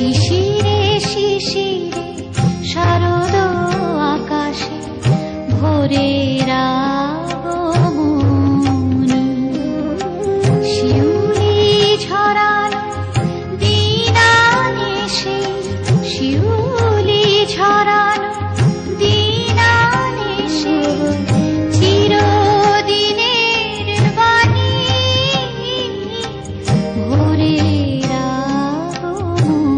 শিশিরে শিশিরে শারদ আকাশে ভোরের আগমনী, শিউলি ঝরানো দিনানিশে, শিউলি ঝরানো দিনানিশে, চিরদিনের বাণী ভোরের আগমনী,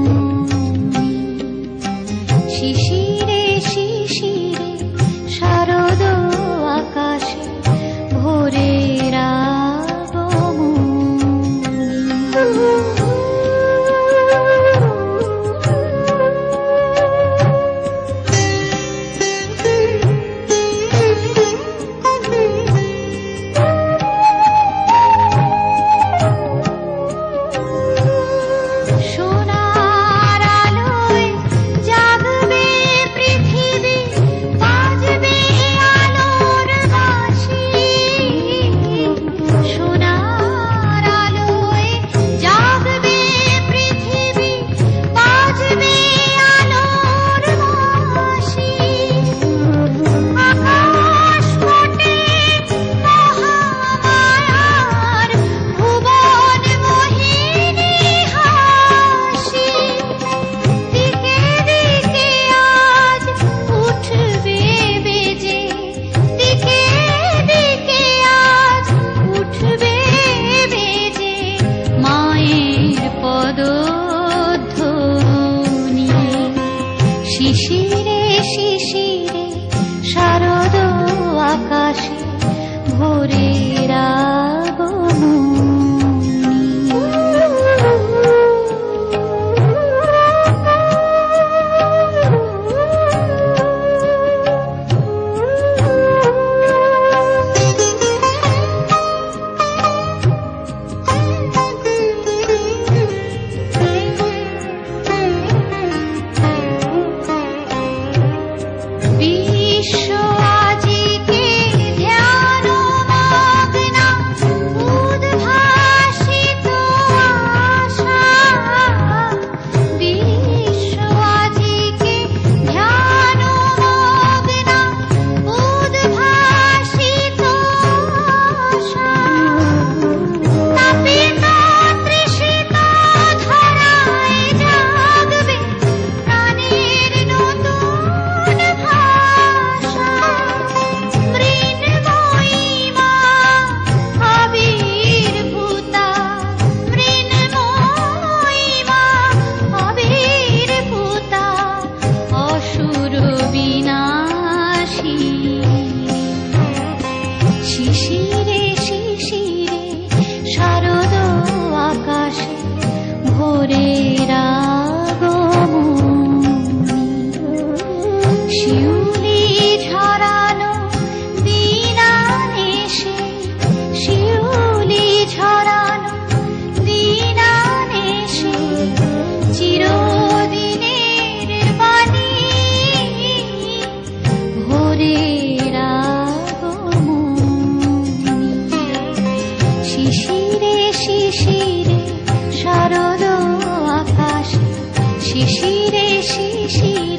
শিশিরে শিশিরে শারদ আকাশে ভোরের সোনার আলোয় জাগবে পৃথিবী, বাজবে আলোর বাঁশি, সোনার আলোয় জাগবে পৃথিবী, বাজবে আলোর বাঁশি, আকাশ ফোটে মহামায়ার ভুবন মোহিনী হাসি, দিকে দিকে আজ উঠবে বেজে, দিকে দিকে আজ উঠবে বেজে মায়ের পদধ্বনি, শিশিরে শিশিরে শারদ আকাশে ভোরের বিশ্ব আজিকে ধ্যান মগ্না, উদ্ভাসিত আশা, বিশ্ব আজিকে ধ্যান মগ্না, উদ্ভাসিত আশা, তাপিত তৃষিত ধরায় জাগবে প্রাণের নতুন ভাষা, মৃন্ময়ী মা আবির্ভূতা, মৃন্ময়ী মা আবির্ভূতা, অসুর বিনাশী, শিশিরে শিশিরে শারদ আকাশে ভোরের আগমনী, শিউলি ঝরানো দিনানিশে, শিউলি ঝরানো দিনানিশে, চিরদিনের বাণী ভোরের আগমনী, শিশিরে শিশিরে শারদ আকাশে, শিশিরে শিশিরে